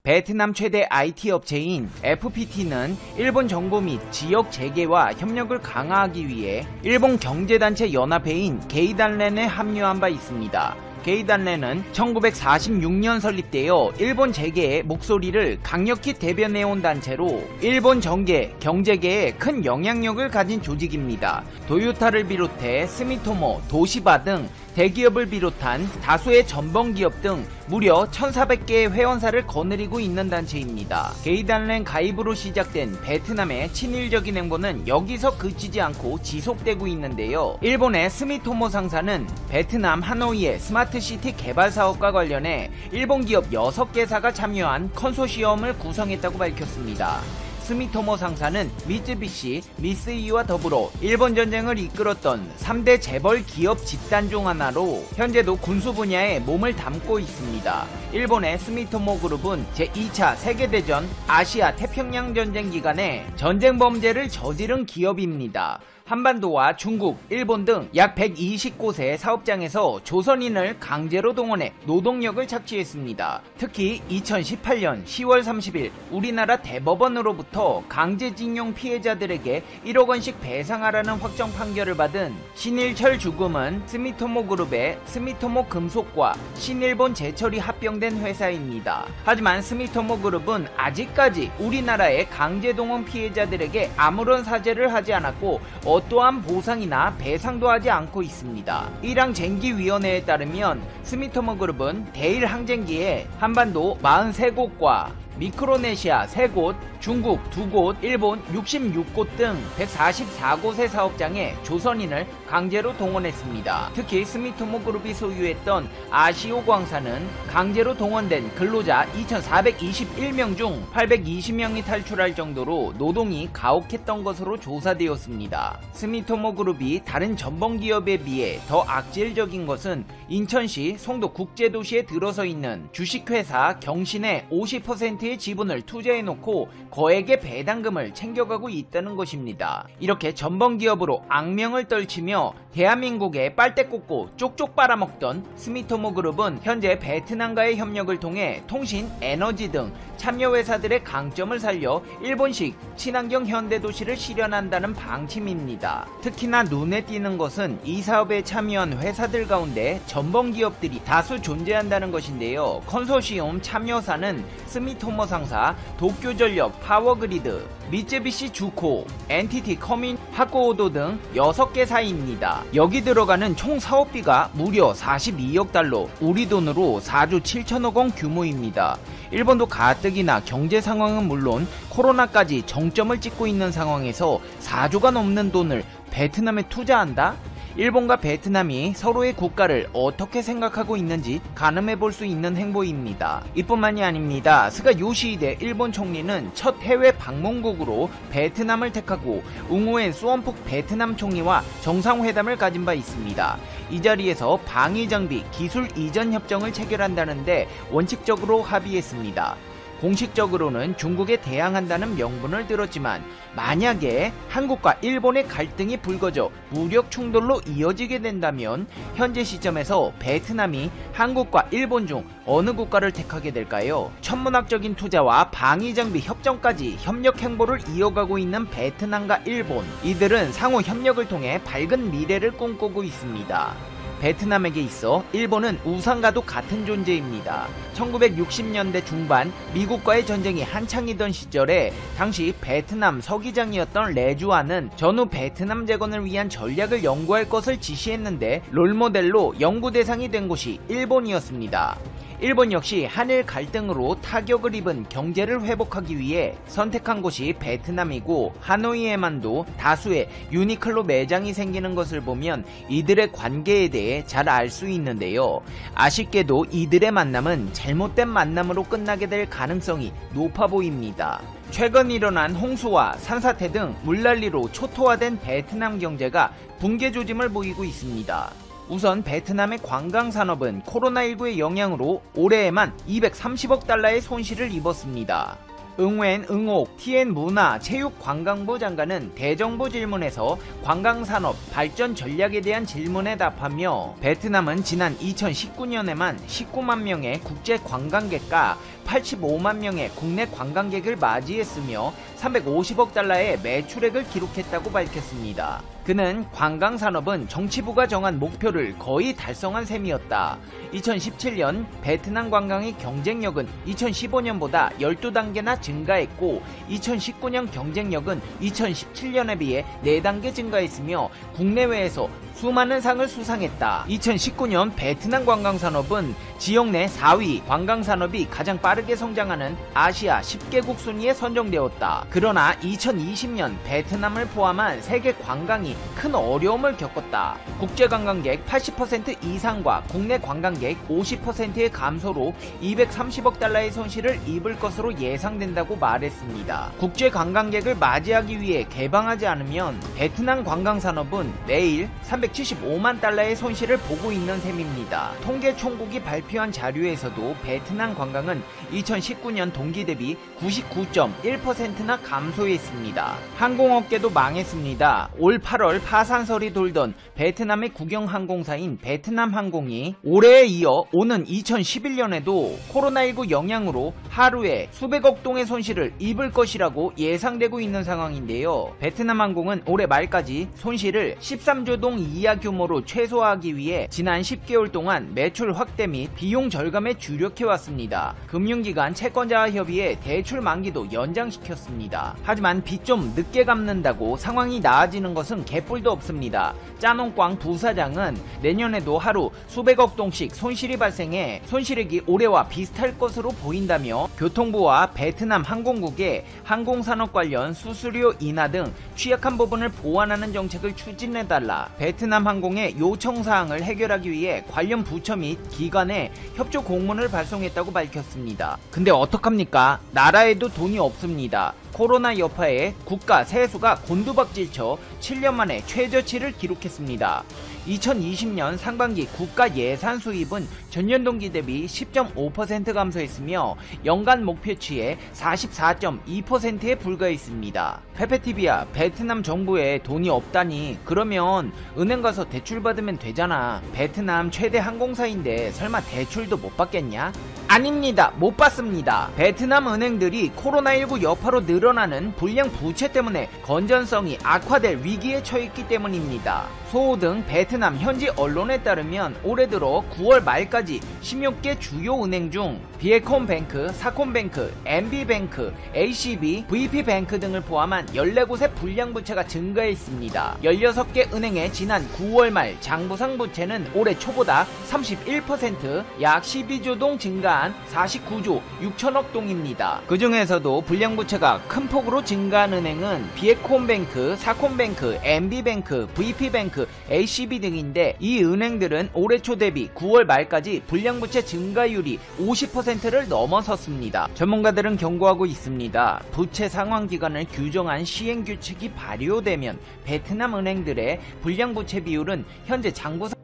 베트남 최대 IT 업체인 FPT는 일본 정부 및 지역 재계와 협력을 강화하기 위해 일본 경제단체 연합회인 게이단렌에 합류한 바 있습니다. 게이단렌은 1946년 설립되어 일본 재계의 목소리를 강력히 대변해온 단체로 일본 정계, 경제계에 큰 영향력을 가진 조직입니다. 도요타를 비롯해 스미토모, 도시바 등 대기업을 비롯한 다수의 전범기업 등 무려 1,400개의 회원사를 거느리고 있는 단체입니다. 게이단렌 가입으로 시작된 베트남의 친일적인 행보는 여기서 그치지 않고 지속되고 있는데요. 일본의 스미토모 상사는 베트남 하노이의 스마트시티 개발 사업과 관련해 일본 기업 6개사가 참여한 컨소시엄을 구성했다고 밝혔습니다. 스미토모 상사는 미쯔비시, 미쓰이와 더불어 일본 전쟁을 이끌었던 3대 재벌 기업 집단 중 하나로 현재도 군수 분야에 몸을 담고 있습니다. 일본의 스미토모 그룹은 제2차 세계대전 아시아 태평양 전쟁 기간에 전쟁 범죄를 저지른 기업입니다. 한반도와 중국, 일본 등 약 120곳의 사업장에서 조선인을 강제로 동원해 노동력을 착취했습니다. 특히 2018년 10월 30일 우리나라 대법원으로부터 강제징용 피해자들에게 1억 원씩 배상하라는 확정 판결을 받은 신일철 주금은 스미토모 그룹의 스미토모 금속과 신일본 제철이 합병된 회사입니다. 하지만 스미토모 그룹은 아직까지 우리나라의 강제동원 피해자들에게 아무런 사죄를 하지 않았고 어떠한 보상이나 배상도 하지 않고 있습니다. 일항쟁기위원회에 따르면 스미토모 그룹은 대일 항쟁기에 한반도 43곳과 미크로네시아 3곳, 중국 2곳, 일본 66곳 등 144곳의 사업장에 조선인을 강제로 동원했습니다. 특히 스미토모 그룹이 소유했던 아시오 광사는 강제로 동원된 근로자 2,421명 중 820명이 탈출할 정도로 노동이 가혹했던 것으로 조사되었습니다. 스미토모 그룹이 다른 전범기업에 비해 더 악질적인 것은 인천시 송도 국제도시에 들어서 있는 주식회사 경신의 50%의 지분을 투자해놓고 거액의 배당금을 챙겨가고 있다는 것입니다. 이렇게 전범기업으로 악명을 떨치며 대한민국에 빨대 꽂고 쪽쪽 빨아먹던 스미토모 그룹은 현재 베트남과의 협력을 통해 통신, 에너지 등 참여회사들의 강점을 살려 일본식 친환경 현대도시를 실현한다는 방침입니다. 특히나 눈에 띄는 것은 이 사업에 참여한 회사들 가운데 전범기업들이 다수 존재한다는 것인데요. 컨소시엄 참여사는 스미토모 상사, 도쿄전력, 파워그리드, 미쯔비시 주코, NTT 커민, 하코오도 등 6개사입니다. 여기 들어가는 총 사업비가 무려 42억 달러, 우리 돈으로 4조 7천억 원 규모입니다. 일본도 가뜩이나 경제 상황은 물론 코로나까지 정점을 찍고 있는 상황에서 4조가 넘는 돈을 베트남에 투자한다? 일본과 베트남이 서로의 국가를 어떻게 생각하고 있는지 가늠해 볼 수 있는 행보입니다. 이뿐만이 아닙니다. 스가 요시히데 일본 총리는 첫 해외 방문국으로 베트남을 택하고 웅우엔 수원폭 베트남 총리와 정상회담을 가진 바 있습니다. 이 자리에서 방위장비 기술 이전 협정을 체결한다는데 원칙적으로 합의했습니다. 공식적으로는 중국에 대항한다는 명분을 들었지만 만약에 한국과 일본의 갈등이 불거져 무력 충돌로 이어지게 된다면 현재 시점에서 베트남이 한국과 일본 중 어느 국가를 택하게 될까요? 천문학적인 투자와 방위장비 협정까지 협력 행보를 이어가고 있는 베트남과 일본, 이들은 상호 협력을 통해 밝은 미래를 꿈꾸고 있습니다. 베트남에게 있어 일본은 우상과도 같은 존재입니다. 1960년대 중반 미국과의 전쟁이 한창이던 시절에 당시 베트남 서기장이었던 레주아는 전후 베트남 재건을 위한 전략을 연구할 것을 지시했는데 롤모델로 연구 대상이 된 곳이 일본이었습니다. 일본 역시 한일 갈등으로 타격을 입은 경제를 회복하기 위해 선택한 곳이 베트남이고 하노이에만도 다수의 유니클로 매장이 생기는 것을 보면 이들의 관계에 대해 잘 알 수 있는데요. 아쉽게도 이들의 만남은 잘못된 만남으로 끝나게 될 가능성이 높아 보입니다. 최근 일어난 홍수와 산사태 등 물난리로 초토화된 베트남 경제가 붕괴 조짐을 보이고 있습니다. 우선 베트남의 관광산업은 코로나19의 영향으로 올해에만 230억 달러의 손실을 입었습니다. 응웬 응옥 TN문화체육관광부 장관은 대정부 질문에서 관광산업 발전 전략에 대한 질문에 답하며 베트남은 지난 2019년에만 19만 명의 국제 관광객과 85만 명의 국내 관광객을 맞이했으며 350억 달러의 매출액을 기록했다고 밝혔습니다. 그는 관광산업은 정치부가 정한 목표를 거의 달성한 셈이었다. 2017년 베트남 관광의 경쟁력은 2015년보다 12단계나 증가했고 2019년 경쟁력은 2017년에 비해 4단계 증가했으며 국내외에서 수많은 상을 수상했다. 2019년 베트남 관광산업은 지역 내 4위 관광산업이 가장 빠르게 성장하는 아시아 10개국 순위에 선정되었다. 그러나 2020년 베트남을 포함한 세계 관광이 큰 어려움을 겪었다. 국제 관광객 80% 이상과 국내 관광객 50%의 감소로 230억 달러의 손실을 입을 것으로 예상된다고 말했습니다. 국제 관광객을 맞이하기 위해 개방하지 않으면 베트남 관광산업은 매일 375만 달러의 손실을 보고 있는 셈입니다. 통계총국이 발표한 자료에서도 베트남 관광은 2019년 동기 대비 99.1%나 감소했습니다. 항공업계도 망했습니다. 올 8월 파산설이 돌던 베트남의 국영항공사인 베트남항공이 올해에 이어 오는 2011년에도 코로나19 영향으로 하루에 수백억 동의 손실을 입을 것이라고 예상되고 있는 상황인데요. 베트남항공은 올해 말까지 손실을 13조 동 이하 규모로 최소화하기 위해 지난 10개월 동안 매출 확대 및 비용 절감에 주력해왔습니다. 금융기관 채권자협의회 대출 만기도 연장시켰습니다. 하지만 빚 좀 늦게 갚는다고 상황이 나아지는 것은 개뿔도 없습니다. 짜농꽝 부사장은 내년에도 하루 수백억 동씩 손실이 발생해 손실액이 올해와 비슷할 것으로 보인다며 교통부와 베트남 항공국에 항공산업 관련 수수료 인하 등 취약한 부분을 보완하는 정책을 추진해달라 베트남 항공의 요청사항을 해결하기 위해 관련 부처 및 기관에 협조 공문을 발송했다고 밝혔습니다. 근데 어떡합니까? 나라에도 돈이 없습니다. 코로나 여파에 국가 세수가 곤두박질쳐 7년 만에 최저치를 기록했습니다. 2020년 상반기 국가 예산 수입은 전년 동기 대비 10.5% 감소했으며 연간 목표치의 44.2%에 불과했습니다. 페페TV야, 베트남 정부에 돈이 없다니 그러면 은행 가서 대출 받으면 되잖아. 베트남 최대 항공사인데 설마 대출도 못 받겠냐? 아닙니다. 못 받습니다. 베트남 은행들이 코로나19 여파로 늘어나는 불량 부채 때문에 건전성이 악화될 위기에 처했기 때문입니다. 소호 등 베트남 현지 언론에 따르면 올해 들어 9월 말까지 16개 주요 은행 중 비에콤뱅크, 사콤뱅크, MB뱅크, ACB, VP뱅크 등을 포함한 14곳의 불량 부채가 증가했습니다. 16개 은행의 지난 9월 말 장부상 부채는 올해 초보다 31%, 약 12조 동 증가한 49조 6천억 동입니다. 그 중에서도 불량 부채가 큰 폭으로 증가한 은행은 비에콤뱅크, 사콤뱅크, MB뱅크, VP뱅크, ACB 등인데 이 은행들은 올해 초 대비 9월 말까지 불량부채 증가율이 50%를 넘어섰습니다. 전문가들은 경고하고 있습니다. 부채 상환 기간을 규정한 시행규칙이 발효되면 베트남 은행들의 불량부채 비율은 현재 장부상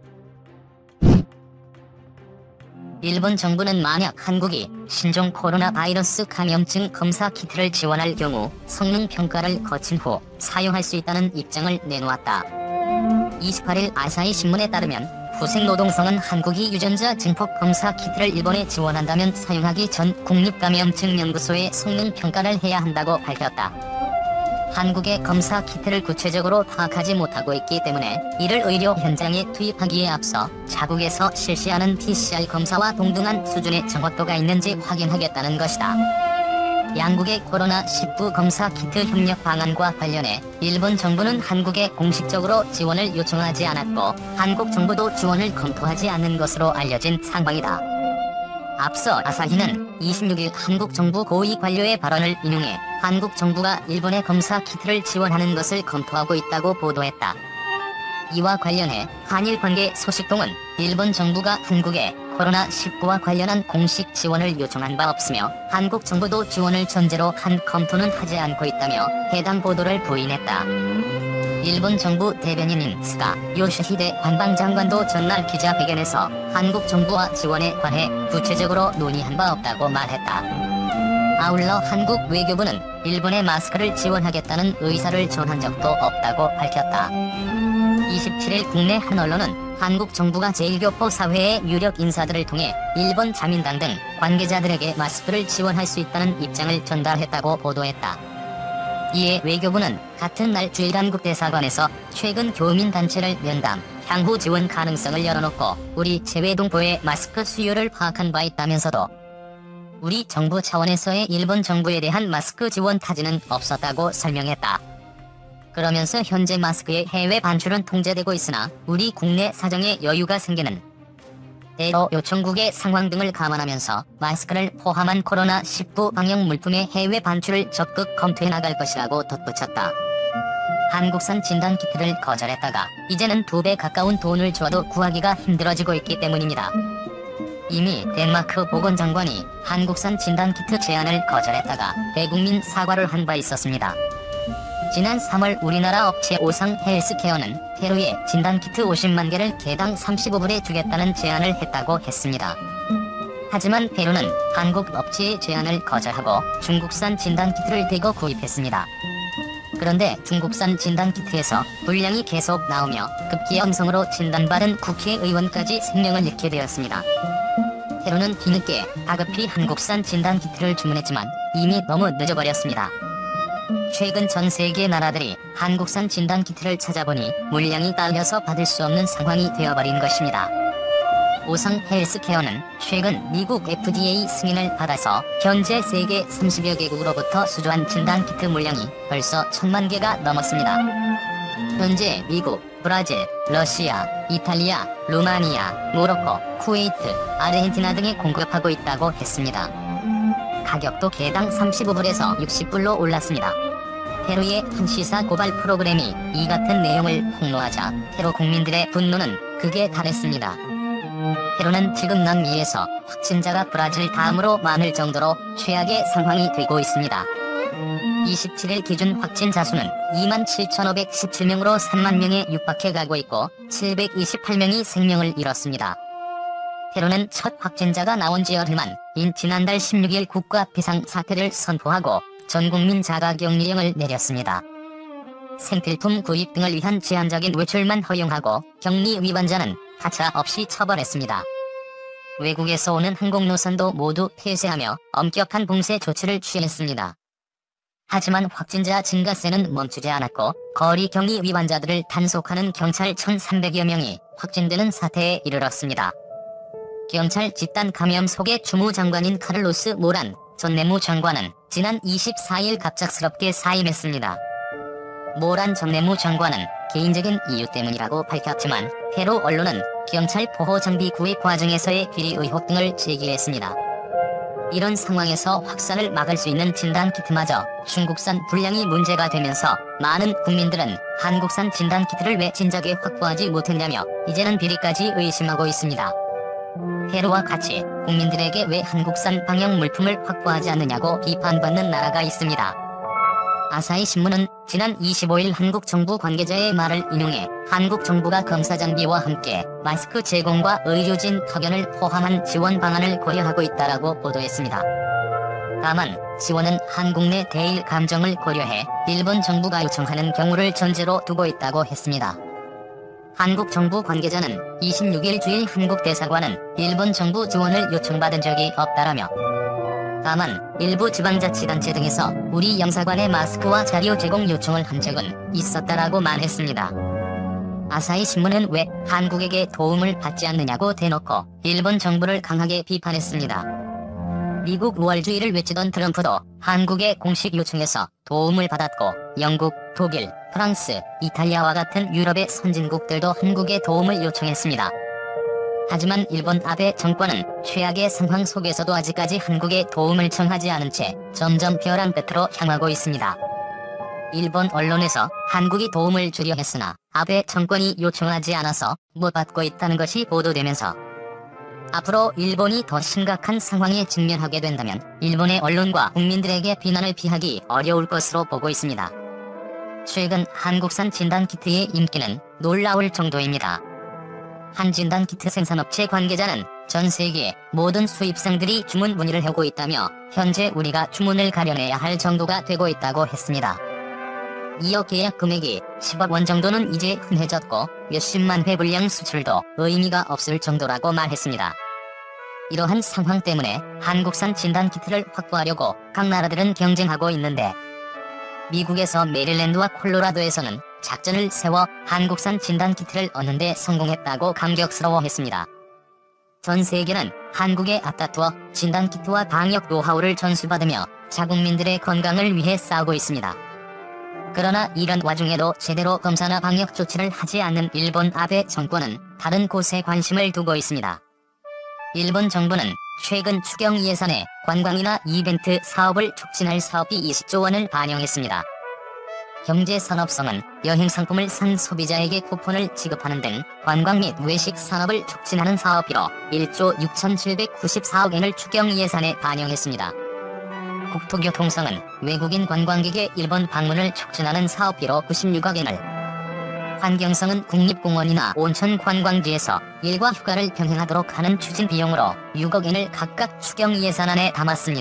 일본 정부는 만약 한국이 신종 코로나 바이러스 감염증 검사 키트를 지원할 경우 성능평가를 거친 후 사용할 수 있다는 입장을 내놓았다. 28일 아사히 신문에 따르면 후생노동성은 한국이 유전자 증폭 검사 키트를 일본에 지원한다면 사용하기 전 국립감염증연구소에 성능평가를 해야 한다고 밝혔다. 한국의 검사 키트를 구체적으로 파악하지 못하고 있기 때문에 이를 의료 현장에 투입하기에 앞서 자국에서 실시하는 PCR 검사와 동등한 수준의 정확도가 있는지 확인하겠다는 것이다. 양국의 코로나19 검사 키트 협력 방안과 관련해 일본 정부는 한국에 공식적으로 지원을 요청하지 않았고 한국 정부도 지원을 검토하지 않는 것으로 알려진 상황이다. 앞서 아사히는 26일 한국 정부 고위 관료의 발언을 인용해 한국 정부가 일본의 검사 키트를 지원하는 것을 검토하고 있다고 보도했다. 이와 관련해 한일 관계 소식통은 일본 정부가 한국에 코로나19와 관련한 공식 지원을 요청한 바 없으며 한국 정부도 지원을 전제로 한 검토는 하지 않고 있다며 해당 보도를 부인했다. 일본 정부 대변인인 스가 요시히데 관방장관도 전날 기자회견에서 한국 정부와 지원에 관해 구체적으로 논의한 바 없다고 말했다. 아울러 한국 외교부는 일본에 마스크를 지원하겠다는 의사를 전한 적도 없다고 밝혔다. 27일 국내 한 언론은 한국 정부가 제1교포 사회의 유력 인사들을 통해 일본 자민당 등 관계자들에게 마스크를 지원할 수 있다는 입장을 전달했다고 보도했다. 이에 외교부는 같은 날 주일한국 대사관에서 최근 교민단체를 면담, 향후 지원 가능성을 열어놓고 우리 재외동포의 마스크 수요를 파악한 바 있다면서도 우리 정부 차원에서의 일본 정부에 대한 마스크 지원 타지는 없었다고 설명했다. 그러면서 현재 마스크의 해외 반출은 통제되고 있으나 우리 국내 사정에 여유가 생기는 대로 요청국의 상황 등을 감안하면서 마스크를 포함한 코로나19 방역 물품의 해외 반출을 적극 검토해 나갈 것이라고 덧붙였다. 한국산 진단키트를 거절했다가 이제는 2배 가까운 돈을 줘도 구하기가 힘들어지고 있기 때문입니다. 이미 덴마크 보건장관이 한국산 진단키트 제안을 거절했다가 대국민 사과를 한 바 있었습니다. 지난 3월 우리나라 업체 오상 헬스케어는 페루에 진단키트 50만 개를 개당 35불에 주겠다는 제안을 했다고 했습니다. 하지만 페루는 한국 업체의 제안을 거절하고 중국산 진단키트를 대거 구입했습니다. 그런데 중국산 진단키트에서 불량이 계속 나오며 급기야 음성으로 진단받은 국회의원까지 생명을 잃게 되었습니다. 페루는 뒤늦게 다급히 한국산 진단키트를 주문했지만 이미 너무 늦어버렸습니다. 최근 전 세계 나라들이 한국산 진단키트를 찾아보니 물량이 딸려서 받을 수 없는 상황이 되어버린 것입니다. 오상 헬스케어는 최근 미국 FDA 승인을 받아서 현재 세계 30여 개국으로부터 수주한 진단키트 물량이 벌써 1000만 개가 넘었습니다. 현재 미국, 브라질, 러시아, 이탈리아, 루마니아, 모로코, 쿠웨이트, 아르헨티나 등에 공급하고 있다고 했습니다. 가격도 개당 35불에서 60불로 올랐습니다. 페루의 한 시사 고발 프로그램이 이 같은 내용을 폭로하자 페루 국민들의 분노는 극에 달했습니다. 페루는 지금 남미에서 확진자가 브라질 다음으로 많을 정도로 최악의 상황이 되고 있습니다. 27일 기준 확진자 수는 27,517명으로 3만 명에 육박해 가고 있고 728명이 생명을 잃었습니다. 페루는 첫 확진자가 나온 지 열흘만 인 지난달 16일 국가 비상사태를 선포하고 전국민 자가격리령을 내렸습니다. 생필품 구입 등을 위한 제한적인 외출만 허용하고 격리 위반자는 가차 없이 처벌했습니다. 외국에서 오는 항공노선도 모두 폐쇄하며 엄격한 봉쇄 조치를 취했습니다. 하지만 확진자 증가세는 멈추지 않았고 거리 격리 위반자들을 단속하는 경찰 1,300여 명이 확진되는 사태에 이르렀습니다. 경찰 집단 감염 속의 주무장관인 카를로스 모란 전 내무장관은 지난 24일 갑작스럽게 사임했습니다. 모란 전 내무장관은 개인적인 이유 때문이라고 밝혔지만 페루 언론은 경찰 보호 장비 구입 과정에서의 비리 의혹 등을 제기했습니다. 이런 상황에서 확산을 막을 수 있는 진단키트마저 중국산 불량이 문제가 되면서 많은 국민들은 한국산 진단키트를 왜 진작에 확보하지 못했냐며 이제는 비리까지 의심하고 있습니다. 페루와 같이 국민들에게 왜 한국산 방역 물품을 확보하지 않느냐고 비판받는 나라가 있습니다. 아사히 신문은 지난 25일 한국 정부 관계자의 말을 인용해 한국 정부가 검사 장비와 함께 마스크 제공과 의료진 파견을 포함한 지원 방안을 고려하고 있다라고 보도했습니다. 다만 지원은 한국 내 대일 감정을 고려해 일본 정부가 요청하는 경우를 전제로 두고 있다고 했습니다. 한국 정부 관계자는 26일 주일 한국 대사관은 일본 정부 지원을 요청받은 적이 없다라며 다만 일부 지방자치단체 등에서 우리 영사관에 마스크와 자료 제공 요청을 한 적은 있었다라고 말했습니다. 아사히 신문은 왜 한국에게 도움을 받지 않느냐고 대놓고 일본 정부를 강하게 비판했습니다. 미국 우월주의를 외치던 트럼프도 한국의 공식 요청에서 도움을 받았고 영국, 독일, 프랑스, 이탈리아와 같은 유럽의 선진국들도 한국에 도움을 요청했습니다. 하지만 일본 아베 정권은 최악의 상황 속에서도 아직까지 한국에 도움을 청하지 않은 채 점점 벼랑 끝으로 향하고 있습니다. 일본 언론에서 한국이 도움을 주려 했으나 아베 정권이 요청하지 않아서 못 받고 있다는 것이 보도되면서 앞으로 일본이 더 심각한 상황에 직면하게 된다면 일본의 언론과 국민들에게 비난을 피하기 어려울 것으로 보고 있습니다. 최근 한국산 진단키트의 인기는 놀라울 정도입니다. 한 진단키트 생산업체 관계자는 전 세계 모든 수입상들이 주문 문의를 하고 있다며 현재 우리가 주문을 가려내야 할 정도가 되고 있다고 했습니다. 이어 계약 금액이 10억 원 정도는 이제 흔해졌고 몇십만 회 분량 수출도 의미가 없을 정도라고 말했습니다. 이러한 상황 때문에 한국산 진단키트를 확보하려고 각 나라들은 경쟁하고 있는데 미국에서 메릴랜드와 콜로라도에서는 작전을 세워 한국산 진단키트를 얻는 데 성공했다고 감격스러워했습니다. 전 세계는 한국에 앞다투어 진단키트와 방역 노하우를 전수받으며 자국민들의 건강을 위해 싸우고 있습니다. 그러나 이런 와중에도 제대로 검사나 방역 조치를 하지 않는 일본 아베 정권은 다른 곳에 관심을 두고 있습니다. 일본 정부는 최근 추경 예산에 관광이나 이벤트 사업을 촉진할 사업비 20조 원을 반영했습니다. 경제산업성은 여행 상품을 산 소비자에게 쿠폰을 지급하는 등 관광 및 외식 산업을 촉진하는 사업비로 1조 6,794억 엔을 추경 예산에 반영했습니다. 국토교통성은 외국인 관광객의 일본 방문을 촉진하는 사업비로 96억 엔을, 환경성은 국립공원이나 온천 관광지에서 일과 휴가를 병행하도록 하는 추진 비용으로 6억 엔을 각각 추경 예산안에 담았습니다.